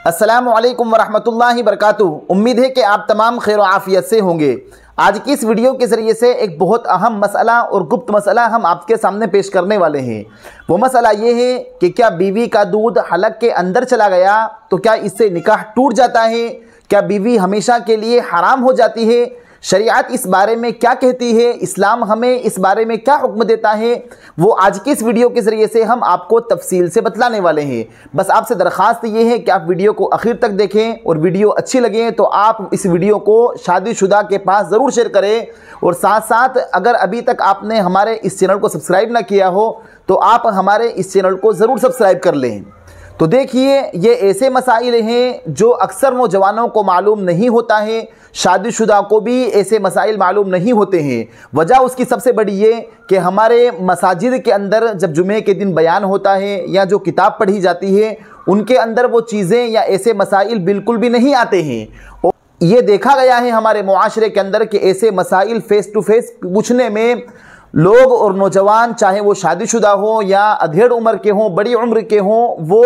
अस्सलामु अलैकुम वरहमतुल्लाहि वबरकातुहू। उम्मीद है कि आप तमाम खैर आफियत से होंगे। आज की इस वीडियो के ज़रिए से एक बहुत अहम मसला और गुप्त मसला हम आपके सामने पेश करने वाले हैं। वो मसला ये है कि क्या बीवी का दूध हलक के अंदर चला गया तो क्या इससे निकाह टूट जाता है? क्या बीवी हमेशा के लिए हराम हो जाती है? शरीयत इस बारे में क्या कहती है? इस्लाम हमें इस बारे में क्या हुक्म देता है? वो आज की इस वीडियो के ज़रिए से हम आपको तफसील से बतलाने वाले हैं। बस आपसे दरख्वास्त ये है कि आप वीडियो को आखिर तक देखें और वीडियो अच्छी लगे तो आप इस वीडियो को शादीशुदा के पास ज़रूर शेयर करें। और साथ साथ अगर अभी तक आपने हमारे इस चैनल को सब्सक्राइब ना किया हो तो आप हमारे इस चैनल को ज़रूर सब्सक्राइब कर लें। तो देखिए, ये ऐसे मसाइल हैं जो अक्सर नौजवानों को मालूम नहीं होता है, शादीशुदा को भी ऐसे मसाइल मालूम नहीं होते हैं। वजह उसकी सबसे बड़ी ये कि हमारे मसाजिद के अंदर जब जुमे के दिन बयान होता है या जो किताब पढ़ी जाती है उनके अंदर वो चीज़ें या ऐसे मसाइल बिल्कुल भी नहीं आते हैं। और ये देखा गया है हमारे मुआशरे के अंदर कि ऐसे मसाइल फ़ेस टू फेस पूछने में लोग और नौजवान, चाहे वो शादीशुदा हो या अधेड़ उम्र के हों, बड़ी उम्र के हों, वो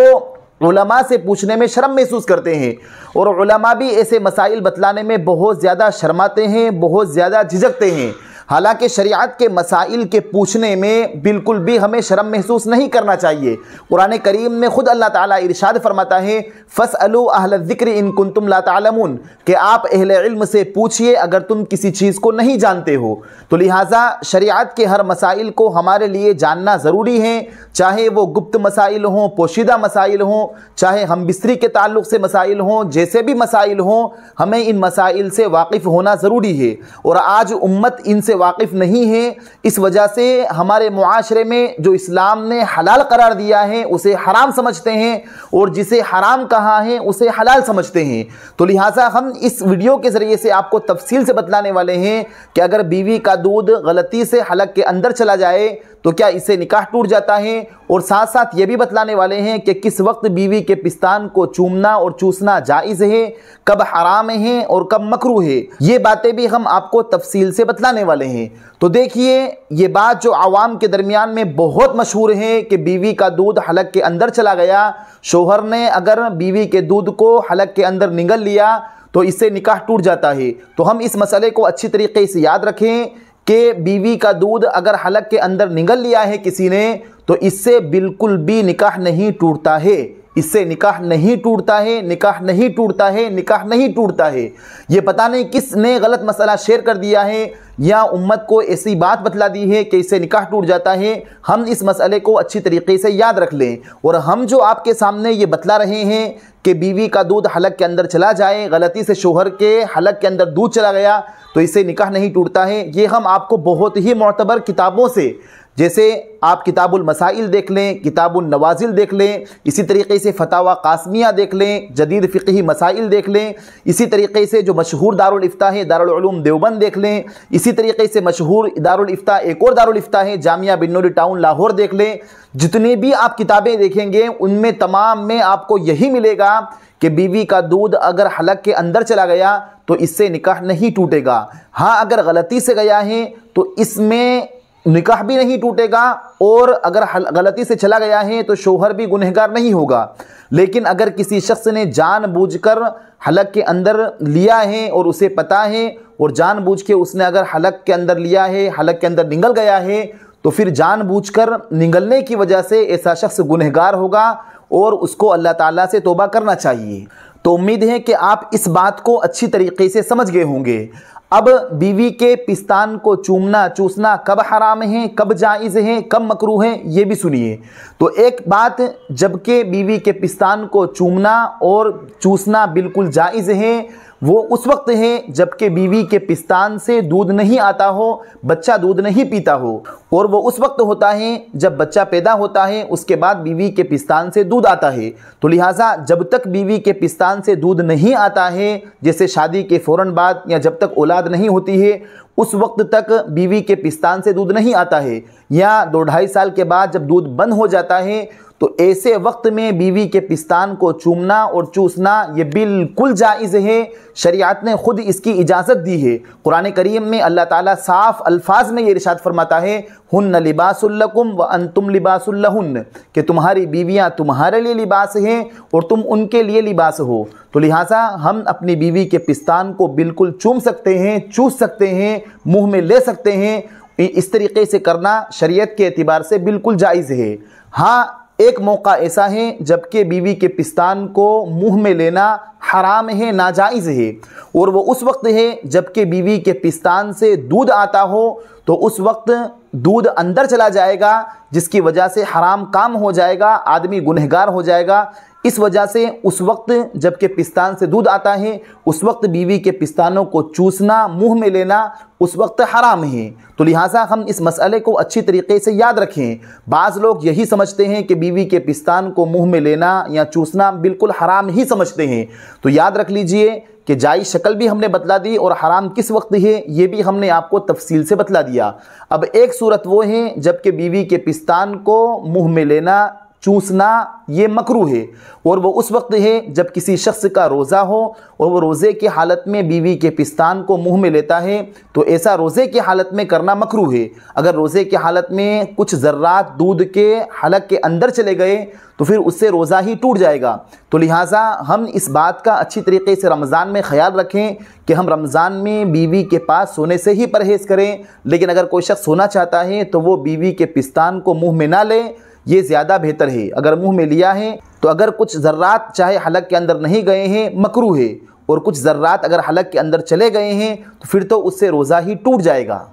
उलमा से पूछने में शर्म महसूस करते हैं। और उलमा भी ऐसे मसाइल बतलाने में बहुत ज़्यादा शर्माते हैं, बहुत ज़्यादा झिझकते हैं। हालांकि शरीयत के मसाइल के पूछने में बिल्कुल भी हमें शर्म महसूस नहीं करना चाहिए। कुरान करीम में खुद अल्लाह ताला इरशाद फरमाता है, फ़स्अलू अहल ज़िक्र इन कुंतुम ला तालमून, कि आप अहले इल्म से पूछिए अगर तुम किसी चीज़ को नहीं जानते हो। तो लिहाजा शरीयत के हर मसाइल को हमारे लिए जानना ज़रूरी है, चाहे वो गुप्त मसाइल हों, पोशीदा मसाइल हों, चाहे हम बिस्तरी के ताल्लुक़ से मसाइल हों, जैसे भी मसाइल हों, हमें इन मसाइल से वाकिफ़ होना ज़रूरी है। और आज उम्मत इनसे वाकिफ़ नहीं है, इस वजह से हमारे मुआशरे में जो इस्लाम ने हलाल करार दिया है उसे हराम समझते हैं और जिसे हराम कहा है उसे हलाल समझते हैं। तो लिहाजा हम इस वीडियो के ज़रिए से आपको तफसील से बतलाने वाले हैं कि अगर बीवी का दूध गलती से हलक के अंदर चला जाए तो क्या इससे निकाह टूट जाता है। और साथ साथ ये भी बतलाने वाले हैं कि किस वक्त बीवी के पिस्तान को चूमना और चूसना जायज़ है, कब हराम है और कब मकरूह है, ये बातें भी हम आपको तफसील से बतलाने वाले हैं। तो देखिए, ये बात जो आवाम के दरमियान में बहुत मशहूर है कि बीवी का दूध हलक के अंदर चला गया, शोहर ने अगर बीवी के दूध को हलक के अंदर निगल लिया तो इससे निकाह टूट जाता है। तो हम इस मसले को अच्छी तरीके से याद रखें कि बीवी का दूध अगर हलक के अंदर निगल लिया है किसी ने तो इससे बिल्कुल भी निकाह नहीं टूटता है, इससे निकाह नहीं टूटता है, निकाह नहीं टूटता है, निकाह नहीं टूटता है। ये पता नहीं किसने गलत मसला शेयर कर दिया है या उम्मत को ऐसी बात बतला दी है कि इससे निकाह टूट जाता है। हम इस मसले को अच्छी तरीके से याद रख लें। और हम जो आपके सामने ये बतला रहे हैं कि बीवी का दूध हलक के अंदर चला जाए, गलती से शोहर के हलक के अंदर दूध चला गया तो इससे निकाह नहीं टूटता है, ये हम आपको बहुत ही मोतबर किताबों से, जैसे आप किताबुल मसाइल देख लें, किताबुल नवाजिल देख लें, इसी तरीके से फतावा कासमिया देख लें, जदीद फ़िक़ही मसाइल देख लें, इसी तरीके से जो मशहूर दारुल इफ्ता है दारुल उलूम देवबंद देख लें, इसी तरीके से मशहूर दारुल इफ्ता एक और दारुल इफ्ता है जामिया बिन नूरी टाउन लाहौर देख लें। जितनी भी आप किताबें देखेंगे उनमें तमाम में आपको यही मिलेगा कि बीवी का दूध अगर हलक के अंदर चला गया तो इससे निकाह नहीं टूटेगा। हाँ, अगर गलती से गया है तो इसमें निकाह भी नहीं टूटेगा और अगर गलती से चला गया है तो शोहर भी गुनहगार नहीं होगा। लेकिन अगर किसी शख्स ने जानबूझकर हलक के अंदर लिया है और उसे पता है और जानबूझ के उसने अगर हलक के अंदर लिया है, हलक के अंदर निगल गया है, तो फिर जानबूझकर निगलने की वजह से ऐसा शख्स गुनहगार होगा और उसको अल्लाह ताला से तौबा करना चाहिए। तो उम्मीद है कि आप इस बात को अच्छी तरीके से समझ गए होंगे। अब बीवी के पिस्तान को चूमना चूसना कब हराम है, कब जायज़ है, कब मकरूह है, ये भी सुनिए। तो एक बात, जबकि बीवी के पिस्तान को चूमना और चूसना बिल्कुल जायज़ है, वो उस वक्त है जबकि बीवी के पिस्तान से दूध नहीं आता हो, बच्चा दूध नहीं पीता हो। और वो उस वक्त होता है जब बच्चा पैदा होता है, उसके बाद बीवी के पिस्तान से दूध आता है। तो लिहाजा जब तक बीवी के पिस्तान से दूध नहीं आता है, जैसे शादी के फ़ौरन बाद या जब तक औलाद नहीं होती है, उस वक्त तक बीवी के पिस्तान से दूध नहीं आता है। या 2-2.5 साल के बाद जब दूध बंद हो जाता है तो ऐसे वक्त में बीवी के पिस्तान को चूमना और चूसना ये बिल्कुल जायज़ है। शरीयत ने खुद इसकी इजाज़त दी है। कुरान करीम में अल्लाह ताला साफ अल्फाज में ये इरशाद फरमाता है, हुन्ना लिबासुल लकुम व अंतुम लिबासुल लहुन्न, कि तुम्हारी बीवियाँ तुम्हारे लिए लिबास हैं और तुम उनके लिए लिबास हो। तो लिहाजा हम अपनी बीवी के पिस्तान को बिल्कुल चूम सकते हैं, चूस सकते हैं, मुँह में ले सकते हैं। इस तरीके से करना शरीयत के एतबार से बिल्कुल जायज़ है। हाँ, एक मौका ऐसा है जबकि बीवी के पिस्तान को मुंह में लेना हराम है, नाजायज़ है, और वो उस वक्त है जबकि बीवी के पिस्तान से दूध आता हो। तो उस वक्त दूध अंदर चला जाएगा, जिसकी वजह से हराम काम हो जाएगा, आदमी गुनहगार हो जाएगा। इस वजह से उस वक्त जबकि पिस्तान से दूध आता है, उस वक्त बीवी के पिस्तानों को चूसना, मुंह में लेना उस वक्त हराम है। तो लिहाजा हम इस मसले को अच्छी तरीके से याद रखें। बाज़ लोग यही समझते हैं कि बीवी के पिस्तान को मुंह में लेना या चूसना बिल्कुल हराम ही समझते हैं। तो याद रख लीजिए कि जायज़ शक्ल भी हमने बतला दी और हराम किस वक्त है ये भी हमने आपको तफसील से बतला दिया। अब एक सूरत वो है जबकि बीवी के पिस्तान को मुंह में लेना, चूसना ये मकरूह है, और वो उस वक्त है जब किसी शख्स का रोज़ा हो और वो रोज़े की हालत में बीवी के पिस्तान को मुंह में लेता है, तो ऐसा रोज़े की हालत में करना मकरूह है। अगर रोज़े की हालत में कुछ ज़र्रात दूध के हलक के अंदर चले गए तो फिर उससे रोज़ा ही टूट जाएगा। तो लिहाजा हम इस बात का अच्छी तरीके से रमज़ान में ख्याल रखें कि हम रमज़ान में बीवी के पास सोने से ही परहेज़ करें। लेकिन अगर कोई शख्स सोना चाहता है तो वो बीवी के पिस्तान को मुँह में ना ले, ये ज़्यादा बेहतर है। अगर मुंह में लिया है तो अगर कुछ ज़र्रात चाहे हलक के अंदर नहीं गए हैं मकरूह है, और कुछ ज़र्रात अगर हलक के अंदर चले गए हैं तो फिर तो उससे रोज़ा ही टूट जाएगा।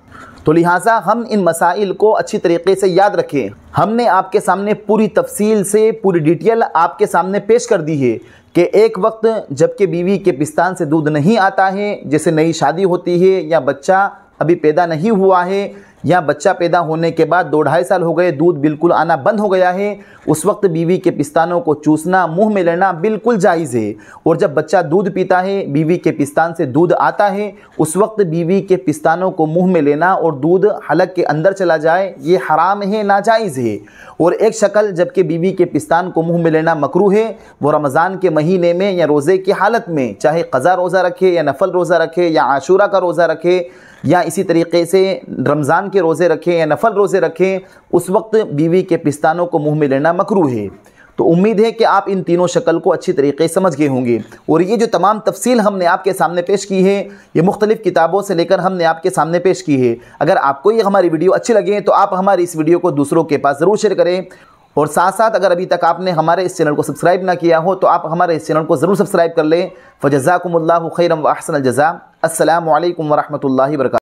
तो लिहाजा हम इन मसाइल को अच्छी तरीके से याद रखें। हमने आपके सामने पूरी तफसील से पूरी डिटेल आपके सामने पेश कर दी है कि एक वक्त जबकि बीवी के पिस्तान से दूध नहीं आता है, जैसे नई शादी होती है या बच्चा अभी पैदा नहीं हुआ है या बच्चा पैदा होने के बाद 2-2.5 साल हो गए, दूध बिल्कुल आना बंद हो गया है, उस वक्त बीवी के पिस्तानों को चूसना, मुंह में लेना बिल्कुल जायज़ है। और जब बच्चा दूध पीता है, बीवी के पिस्तान से दूध आता है, उस वक्त बीवी के पिस्तानों को मुंह में लेना और दूध हलक के अंदर चला जाए ये हराम है, नाजायज़ है। और एक शक्ल जबकि बीवी के पिस्तान को मुंह में लेना मकरूह है, वो रमज़ान के महीने में या रोज़े की हालत में, चाहे क़ज़ा रोज़ा रखे या नफल रोज़ा रखे या आशूरा का रोज़ा रखे या इसी तरीके से रमज़ान के रोज़े रखें या नफल रोज़े रखें, उस वक्त बीवी के पिस्तानों को मुंह में लेना मकरूह है। तो उम्मीद है कि आप इन तीनों शक्ल को अच्छी तरीके से समझ गए होंगे। और ये जो तमाम तफसील हमने आपके सामने पेश की है, ये मुख्तलिफ़ किताबों से लेकर हमने आपके सामने पेश की है। अगर आपको ये हमारी वीडियो अच्छी लगे तो आप हमारी इस वीडियो को दूसरों के पास ज़रूर शेयर करें। और साथ साथ अगर अभी तक आपने हमारे इस चैनल को सब्सक्राइब ना किया हो तो आप हमारे इस चैनल को ज़रूर सब्सक्राइब कर लें। फ़जज़ाकुमुल्लाहु खैरन व अहसनल जज़ा। अस्सलामु अलैकुम व रहमतुल्लाहि व बरकातुहू।